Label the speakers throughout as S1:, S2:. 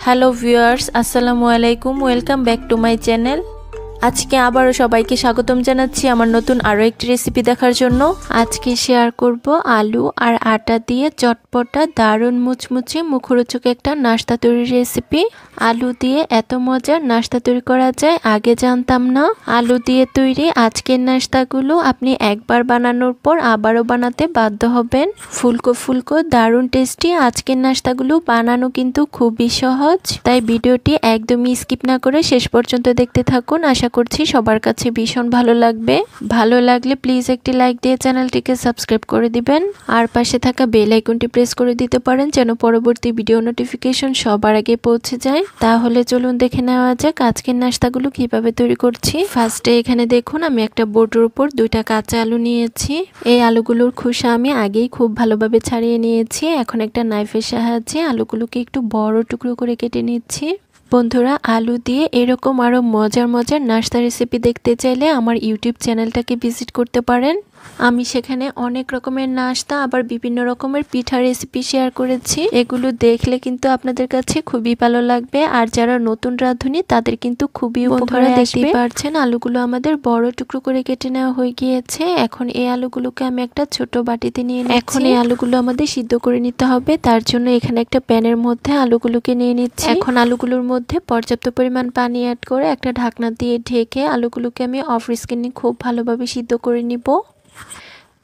S1: Hello viewers, আসসালামু আলাইকুম। Welcome back to my channel. আজকে আবারও সবাইকে স্বাগতম জানাচ্ছি আমার নতুন আরও একটি রেসিপি দেখার জন্য। আজকে শেয়ার করব আলু আর আটা দিয়ে চটপটা দারুণ মুচমুচে মুখরোচক একটা নাস্তা তৈরির রেসিপি। আলু দিয়ে এত মজার নাস্তা তৈরি করা যায় আগে জানতাম না। আলু দিয়ে তৈরি আজকের নাস্তাগুলো আপনি একবার বানানোর পর আবারও বানাতে বাধ্য হবেন। ফুলকো ফুলকো দারুণ টেস্টি আজকের নাস্তাগুলো বানানো কিন্তু খুবই সহজ, তাই ভিডিওটি একদমই স্কিপ না করে শেষ পর্যন্ত দেখতে থাকুন। আশা করছি সবার কাছে ভীষণ ভালো লাগবে। ভালো লাগলে প্লিজ একটি লাইক দিয়ে চ্যানেলটিকে সাবস্ক্রাইব করে দিবেন আর পাশে থাকা বেল আইকনটি প্রেস করে দিতে পারেন যেন পরবর্তী ভিডিও নোটিফিকেশন সবার আগে পৌঁছে যায়। তাহলে চলুন দেখে নেওয়া যাক আজকের নাস্তাগুলো কিভাবে তৈরি করছি। ফার্স্টে এখানে দেখুন আমি একটা বোর্ডের উপর 2টা কাঁচা আলু নিয়েছি। এই আলুগুলোর খোসা আমি আগেই খুব ভালোভাবে ছাড়িয়ে নিয়েছি। এখন একটা নাইফের সাহায্যে আলুগুলোকে একটু বড় টুকরো করে কেটে নিচ্ছি। বন্ধুরা, আলু দিয়ে এরকম আরও মজার মজার নাস্তা রেসিপি দেখতে চাইলে আমার ইউটিউব চ্যানেলটাকে ভিজিট করতে পারেন। আমি সেখানে অনেক রকমের নাস্তা আবার বিভিন্ন রকমের পিঠা রেসিপি শেয়ার করেছি। এগুলো দেখলে কিন্তু আপনাদের কাছে খুবই ভালো লাগবে আর যারা নতুন রাঁধুনি তাদের কিন্তু খুবই উপকারে আসবে। দেখতে পাচ্ছেন আলুগুলো আমাদের বড় টুকরো করে কেটে নেওয়া হয়ে গিয়েছে। এখন এই আলুগুলোকে আমি একটা ছোট বাটিতে নিয়ে নিচ্ছি। এখন এই আলুগুলো আমাদের সিদ্ধ করে নিতে হবে, তার জন্য এখানে একটা প্যানের মধ্যে আলুগুলোকে নিয়ে নিচ্ছি। এখন আলুগুলোর মধ্যে পর্যাপ্ত পরিমাণ পানি অ্যাড করে একটা ঢাকনা দিয়ে ঢেকে আলুগুলোকে আমি অফ স্ক্রিনে খুব ভালোভাবে সিদ্ধ করে নিব।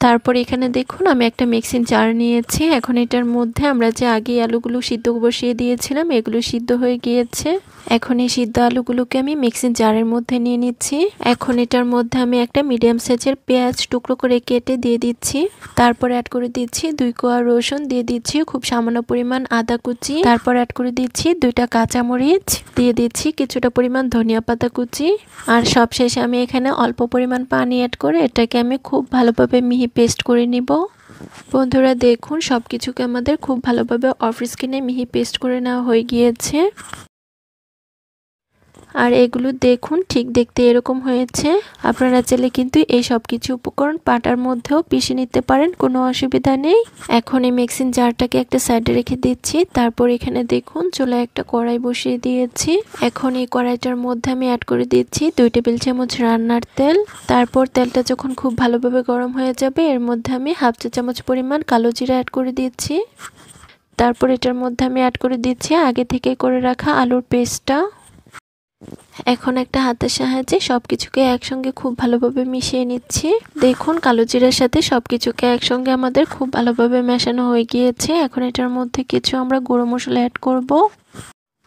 S1: তারপর এখানে দেখুন আমি একটা মিক্সিং জার নিয়েছি। এখন এটার মধ্যে আমরা যে আগে আলুগুলো সিদ্ধ বসিয়ে দিয়েছিলাম এগুলো সিদ্ধ হয়ে গিয়েছে। এখন এই সিদ্ধ আলুগুলোকে আমি মিক্সিং জারের মধ্যে নিয়ে নিচ্ছি। এখন এটার মধ্যে আমি একটা মিডিয়াম সাইজের পেঁয়াজ টুকরো করে কেটে দিয়ে দিচ্ছি। তারপর অ্যাড করে দিচ্ছি 2 কোয়া রসুন, দিয়ে দিচ্ছি খুব সামান্য পরিমাণ আদা কুচি। তারপর অ্যাড করে দিচ্ছি 2টা কাঁচামরিচ, দিয়ে দিচ্ছি কিছুটা পরিমাণ ধনিয়া পাতা কুচি। আর সবশেষে আমি এখানে অল্প পরিমাণ পানি অ্যাড করে এটাকে আমি খুব ভালোভাবে মিহি পেস্ট করে নিব। বন্ধুরা দেখুন সবকিছুকে আমাদের খুব ভালোভাবে অফ স্ক্রিনে মিহি পেস্ট করে নেওয়া হয়ে গিয়েছে। আর এগুলো দেখুন ঠিক দেখতে এরকম হয়েছে। আপনারা চাইলে কিন্তু এই সব কিছু উপকরণ পাটার মধ্যেও পিষে নিতে পারেন, কোনো অসুবিধা নেই। এখন এই মিক্সিং জারটাকে একটা সাইডে রেখে দিচ্ছি। তারপর এখানে দেখুন চুলায় একটা কড়াই বসিয়ে দিয়েছি। এখন এই কড়াইটার মধ্যে আমি অ্যাড করে দিচ্ছি 2 টেবিল চামচ রান্নার তেল। তারপর তেলটা যখন খুব ভালোভাবে গরম হয়ে যাবে এর মধ্যে আমি হাফ চা চামচ পরিমাণ কালো জিরা অ্যাড করে দিচ্ছি। তারপর এটার মধ্যে আমি অ্যাড করে দিচ্ছি আগে থেকে করে রাখা আলুর পেস্টটা। এখন একটা হাতের সাহায্যে সবকিছুকে একসঙ্গে খুব ভালোভাবে মিশিয়ে নিচ্ছি। দেখুন কালো জিরার সাথে সবকিছুকে একসঙ্গে আমাদের খুব ভালোভাবে মেশানো হয়ে গিয়েছে। এখন এটার মধ্যে কিছু আমরা গুঁড়ো মশলা অ্যাড করব।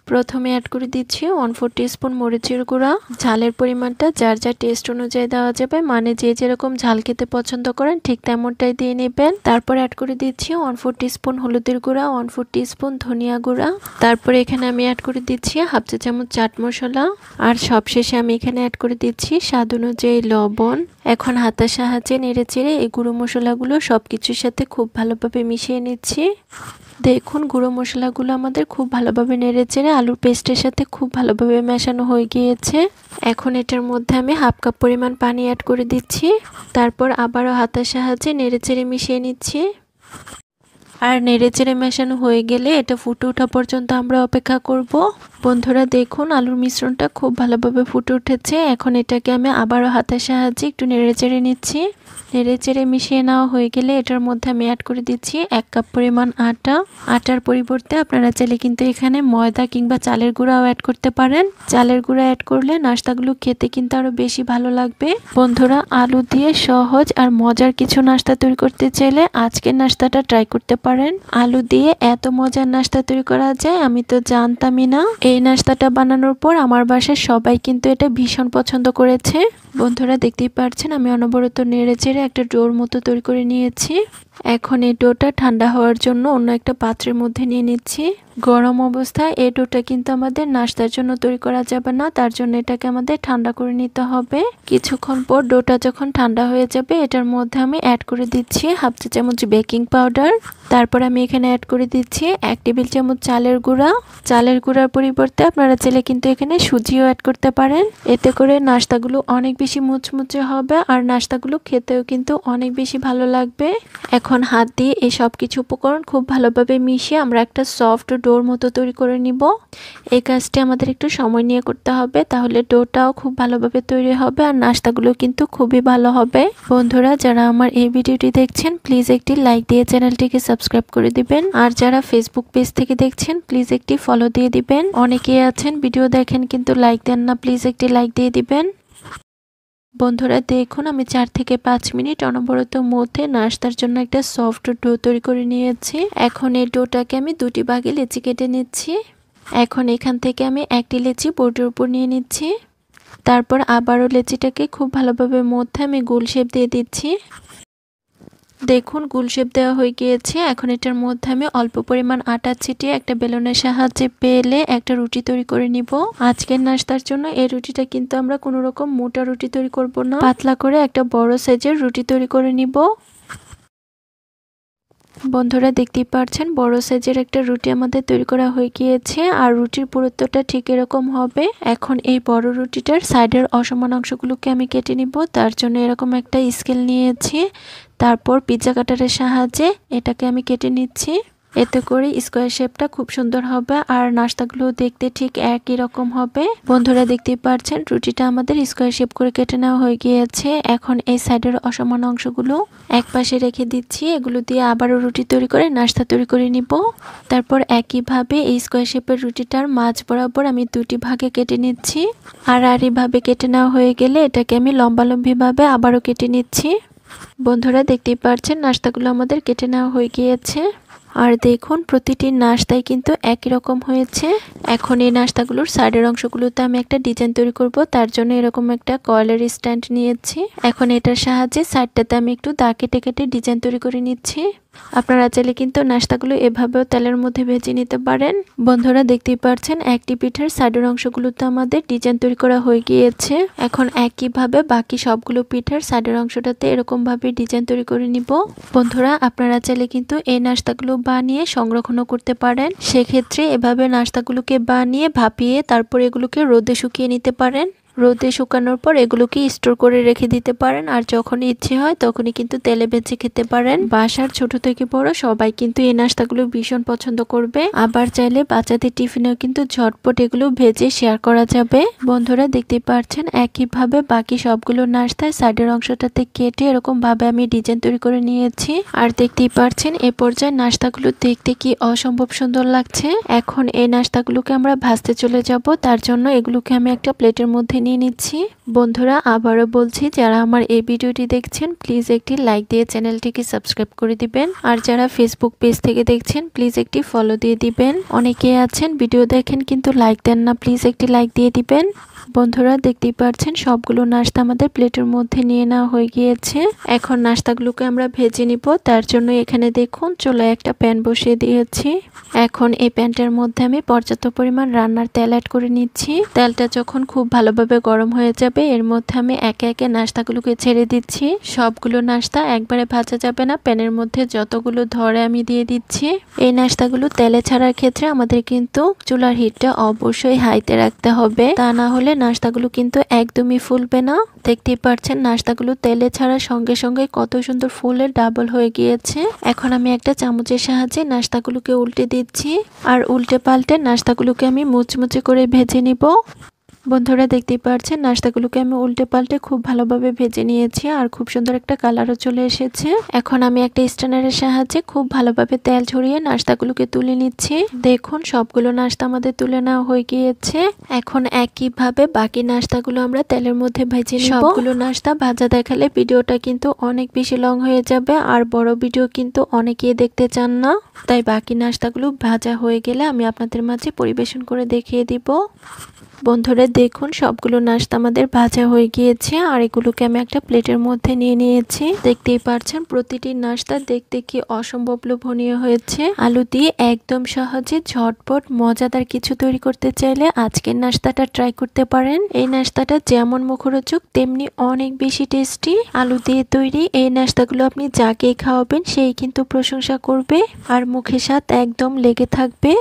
S1: প্রথমে অ্যাড করে দিচ্ছি 1/4 টিস্পুন মরিচের গুঁড়া। ঝালের পরিমাণটা যার যার টেস্ট অনুযায়ী দেওয়া যাবে, মানে যে যেরকম ঝাল খেতে পছন্দ করেন ঠিক তেমনটাই দিয়ে নেবেন। তারপর অ্যাড করে দিচ্ছি 1/4 টিস্পুন হলুদের গুঁড়া, 1/4 টিস্পুন ধনিয়া গুঁড়া। তারপরে এখানে আমি অ্যাড করে দিচ্ছি হাফ চা চামচ চাট মশলা। আর সবশেষে আমি এখানে অ্যাড করে দিচ্ছি স্বাদ অনুযায়ী লবণ। এখন হাতের সাহায্যে নেড়ে চেড়ে এই গুঁড়ো মশলাগুলো সবকিছুর সাথে খুব ভালোভাবে মিশিয়ে নিচ্ছি। দেখুন গুঁড়ো মশলাগুলো আমাদের খুব ভালোভাবে নেড়ে চেড়ে আলুর পেস্টের সাথে খুব ভালোভাবে মেশানো হয়ে গিয়েছে। এখন এটার মধ্যে আমি হাফ কাপ পরিমাণ পানি অ্যাড করে দিচ্ছি। তারপর আবারও হাতের সাহায্যে নেড়ে চেড়ে মিশিয়ে নিচ্ছি। আর নেড়ে চেড়ে মেশানো হয়ে গেলে এটা ফুটে ওঠা পর্যন্ত আমরা অপেক্ষা করব। বন্ধুরা দেখুন আলুর মিশ্রণটা খুব ভালোভাবে ফুটে উঠেছে। এখন এটাকে আমি আবারও হাতের সাহায্যে একটু নেড়ে চেড়ে নিচ্ছি। নেড়ে চেড়ে মিশিয়ে নেওয়া হয়ে গেলে এটার মধ্যে আমি অ্যাড করে দিচ্ছি 1 কাপ পরিমাণ আটা। আটার পরিবর্তে আপনারা চাইলে কিন্তু এখানে ময়দা কিংবা চালের গুঁড়াও অ্যাড করতে পারেন। চালের গুঁড়া অ্যাড করলে নাস্তাগুলো খেতে কিন্তু আরো বেশি ভালো লাগবে। বন্ধুরা আলু দিয়ে সহজ আর মজার কিছু নাস্তা তৈরি করতে চাইলে আজকের নাস্তাটা ট্রাই করতে পারেন। আলু দিয়ে এত মজার নাস্তা তৈরি করা যায় আমি তো জানতামই না। এই নাস্তাটা বানানোর পর আমার বাসায় সবাই কিন্তু এটা ভীষণ পছন্দ করেছে। বন্ধুরা দেখতেই পাচ্ছেন আমি অনবরত নেড়ে চেড়ে একটা ডোর মতো তৈরি করে নিয়েছি। এখন এই ডোটা ঠান্ডা হওয়ার জন্য অন্য একটা পাত্রের মধ্যে নিয়ে নিচ্ছি। গরম অবস্থায় এই ডোটা কিন্তু আমাদের নাস্তার জন্য তৈরি করা যাবে না, তার জন্য এটাকে আমাদের ঠান্ডা করে নিতে হবে। কিছুক্ষণ পর ডোটা যখন ঠান্ডা হয়ে যাবে এটার মধ্যে আমি অ্যাড করে দিচ্ছি হাফ চা চামচ বেকিং পাউডার। তারপর আমি এখানে অ্যাড করে দিচ্ছি 1 টেবিল চামচ চালের গুঁড়া। চালের গুঁড়ার পরিবর্তে আপনারা চাইলে কিন্তু এখানে সুজিও অ্যাড করতে পারেন। এতে করে নাস্তাগুলো অনেক বেশি মুচমুচে হবে আর নাস্তাগুলো খেতেও কিন্তু অনেক বেশি ভালো লাগবে। এখন হাত দিয়ে এই সব কিছু উপকরণ খুব ভালোভাবে মিশিয়ে আমরা একটা সফট ডোর মতো তৈরি করে নিব। এই কাজটি আমাদের একটু সময় নিয়ে করতে হবে, তাহলে ডোটাও খুব ভালোভাবে তৈরি হবে আর নাস্তাগুলো কিন্তু খুবই ভালো হবে। বন্ধুরা, যারা আমার এই ভিডিওটি দেখছেন প্লিজ একটি লাইক দিয়ে চ্যানেলটিকে সাবস্ক্রাইব করে দিবেন। আর যারা ফেসবুক পেজ থেকে দেখছেন প্লিজ একটি ফলো দিয়ে দিবেন। অনেকেই আছেন ভিডিও দেখেন কিন্তু লাইক দেন না, প্লিজ একটি লাইক দিয়ে দিবেন। বন্ধুরা দেখুন, আমি 4 থেকে 5 মিনিট অনবরত মধ্যে নাস্তার জন্য একটা সফট ডো তৈরি করে নিয়েছি। এখন এই ডোটাকে আমি দুটি ভাগে লেচি কেটে নিচ্ছি। এখন এখান থেকে আমি একটি লেচি বোর্ডের উপর নিয়ে নিচ্ছি। তারপর আবারও লেচিটাকে খুব ভালোভাবে মধ্যে আমি গোল শেপ দিয়ে দিচ্ছি। দেখুন গোল শেপ দেওয়া হয়ে গিয়েছে। এখন এটার মধ্যে আমি অল্প পরিমাণ আটা ছিটিয়ে একটা বেলুনের সাহায্যে বেলে একটা রুটি তৈরি করে নিব। আজকের নাস্তার জন্য এই রুটিটা কিন্তু আমরা কোনো রকম মোটা রুটি তৈরি করব না, পাতলা করে একটা বড় সাইজের রুটি তৈরি করে নিব। বন্ধুরা দেখতেই পাচ্ছেন বড় সাইজের একটা রুটি আমাদের তৈরি করা হয়ে গিয়েছে আর রুটির পুরুত্বটা ঠিক এরকম হবে। এখন এই বড় রুটিটার সাইডের অসমান অংশগুলোকে আমি কেটে নিব। তার জন্য এরকম একটা স্কেল নিয়েছি। তারপর পিৎজা কাটারের সাহায্যে এটাকে আমি কেটে নিচ্ছি। এতে করে স্কোয়ার শেপটা খুব সুন্দর হবে আর নাস্তাগুলো দেখতে ঠিক একই রকম হবে। বন্ধুরা দেখতেই পাচ্ছেন রুটিটা আমাদের স্কোয়ার শেপ করে কেটে নেওয়া হয়ে গিয়েছে। এখন এই সাইডের অসমান অংশগুলো এক পাশে রেখে দিচ্ছি। এগুলো দিয়ে আবারও রুটি তৈরি করে নাস্তা তৈরি করে নিব। তারপর একইভাবে এই স্কোয়ার শেপের রুটিটার মাঝ বরাবর আমি দুটি ভাগে কেটে নিচ্ছি। আর এইভাবে কেটে নেওয়া হয়ে গেলে এটাকে আমি লম্বালম্বিভাবে আবারও কেটে নিচ্ছি। বন্ধুরা দেখতেই পাচ্ছেন নাস্তাগুলো আমাদের কেটে নেওয়া হয়ে গিয়েছে। আর দেখুন প্রতিটি নাস্তাই কিন্তু একই রকম হয়েছে। এখন এই নাস্তাগুলোর সাইডের অংশগুলোতে আমি একটা ডিজাইন তৈরি করব। তার জন্য এরকম একটা কয়েলের স্ট্যান্ড নিয়েছি। এখন এটার সাহায্যে সাইডটাতে আমি একটু দাগ কেটে কেটে ডিজাইন তৈরি করে নিচ্ছি। আপনারা চাইলে কিন্তু নাস্তাগুলো এভাবেও তেলের মধ্যে ভেজে নিতে পারেন। বন্ধুরা দেখতেই পাচ্ছেন একটি পিঠার সাইডের অংশগুলোতে আমাদের ডিজাইন তৈরি করা হয়ে গিয়েছে। এখন একইভাবে বাকি সবগুলো পিঠার সাইডের অংশটাতে এরকম ভাবে ডিজাইন তৈরি করে নিব। বন্ধুরা আপনারা চাইলে কিন্তু এই নাস্তাগুলো বানিয়ে সংরক্ষণও করতে পারেন। সেক্ষেত্রে এভাবে নাস্তাগুলোকে বানিয়ে ভাপিয়ে তারপর এগুলোকে রোদে শুকিয়ে নিতে পারেন। রোদে শুকানোর পর এগুলোকে স্টোর করে রেখে দিতে পারেন আর যখন ইচ্ছে হয় তখনই কিন্তু তেলে ভেজে খেতে পারেন। বাসার ছোট থেকে বড় সবাই কিন্তু এই নাস্তাগুলো ভীষণ পছন্দ করবে। আবার চাইলে বাচ্চাদের টিফিনেও কিন্তু ঝটপট এগুলো ভেজে শেয়ার করা যাবে। বন্ধুরা দেখতেই পাচ্ছেন একইভাবে বাকি সবগুলো নাস্তায় সাইডের অংশটাতে কেটে এরকম ভাবে আমি ডিজাইন তৈরি করে নিয়েছি। আর দেখতেই পাচ্ছেন এ পর্যায়ে নাস্তাগুলো দেখতে কি অসম্ভব সুন্দর লাগছে। এখন এই নাস্তাগুলোকে আমরা ভাজতে চলে যাব। তার জন্য এগুলোকে আমি একটা প্লেটের মধ্যে নিয়ে নিচ্ছি। বন্ধুরা আবারও বলছি, যারা আমার এই ভিডিওটি দেখছেন প্লিজ একটি লাইক দিয়ে চ্যানেলটিকে সাবস্ক্রাইব করে দিবেন। আর যারা ফেসবুক পেজ থেকে দেখছেন প্লিজ একটি ফলো দিয়ে দিবেন। অনেকে আছেন ভিডিও দেখেন কিন্তু লাইক দেন না, প্লিজ একটি লাইক দিয়ে দিবেন। বন্ধুরা দেখতেই পাচ্ছেন সবগুলো নাস্তা আমাদের প্লেটের মধ্যে নিয়ে নেওয়া হয়ে গিয়েছে। এখন নাস্তাগুলোকে আমরা ভেজে নিব। তার জন্য এখানে দেখুন চুলায় একটা প্যান বসিয়ে দিয়েছি। এখন এই প্যানটার মধ্যে আমি পর্যাপ্ত পরিমাণ রান্নার তেল অ্যাড করে নিচ্ছি। তেলটা যখন খুব ভালোভাবে গরম হয়ে যাবে এর মধ্যে আমি একে একে নাস্তাগুলোকে ছেড়ে দিচ্ছি। সবগুলো নাস্তা একবারে ভাজা যাবে না, প্যানের মধ্যে যতগুলো ধরে আমি দিয়ে দিচ্ছি। এই নাস্তাগুলো তেলে ছাড়ার ক্ষেত্রে আমাদের কিন্তু চুলার হিটটা অবশ্যই হাইতে রাখতে হবে, তা না হলে নাস্তাগুলো কিন্তু একদমই ফুলবে না। দেখতেই পাচ্ছেন নাস্তাগুলো তেলে ছাড়ার সঙ্গে সঙ্গে কত সুন্দর ফুলে ডাবল হয়ে গিয়েছে। এখন আমি একটা চামচের সাহায্যে নাস্তাগুলোকে উল্টে দিচ্ছি আর উল্টে পাল্টে নাস্তাগুলোকে আমি মুচমুচে করে ভেজে নিব। বন্ধুরা দেখতেই পাচ্ছেন নাস্তাগুলোকে আমি উল্টে পাল্টে খুব ভালোভাবে ভেজে নিয়েছি আর খুব সুন্দর একটা কালারও চলে এসেছে। এখন আমি একটা স্ট্যান্ডারের সাহায্যে খুব ভালোভাবে তেল ঝরিয়ে নাস্তাগুলোকে তুলে নিচ্ছি। দেখুন সবগুলো নাস্তা আমাদের তুলে নেওয়া হয়ে গিয়েছে। এখন একইভাবে বাকি নাস্তাগুলো আমরা তেলের মধ্যে ভেজে নিব। সবগুলো নাস্তা ভাজা দেখালে ভিডিওটা কিন্তু অনেক বেশি লং হয়ে যাবে আর বড় ভিডিও কিন্তু অনেকেই দেখতে চান না। তাই বাকি নাস্তাগুলো ভাজা হয়ে গেলে আমি আপনাদের মাঝে পরিবেশন করে দেখিয়ে দিব। বন্ধুরা দেখুন সবগুলো নাস্তা আমাদের ভাজা হয়ে গিয়েছে আর এগুলোকে আমি একটা প্লেটের মধ্যে নিয়ে নিয়েছি। দেখতেই পাচ্ছেন প্রতিটি নাস্তা দেখতে কি অসম্ভব লোভনীয় হয়েছে। আলু দিয়ে একদম সহজে ঝটপট মজাদার কিছু তৈরি করতে চাইলে আজকের নাস্তাটা ট্রাই করতে পারেন। এই নাস্তাটা যেমন মুখরোচক তেমনি অনেক বেশি টেস্টি। আলু দিয়ে তৈরি এই নাস্তাগুলো আপনি যাকে খাওয়াবেন সেই কিন্তু প্রশংসা করবে আর মুখে স্বাদ একদম লেগে থাকবে।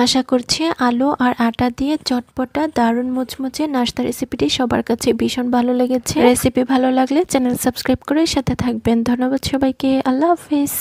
S1: আশা করছি আলু আর আটা দিয়ে চটপটা দারুণ মুচমুচে নাস্তা রেসিপিটি সবার কাছে ভীষণ ভালো লেগেছে। রেসিপি ভালো লাগলে চ্যানেল সাবস্ক্রাইব করে সাথে থাকবেন। ধন্যবাদ সবাইকে। আল্লাহ হাফিজ।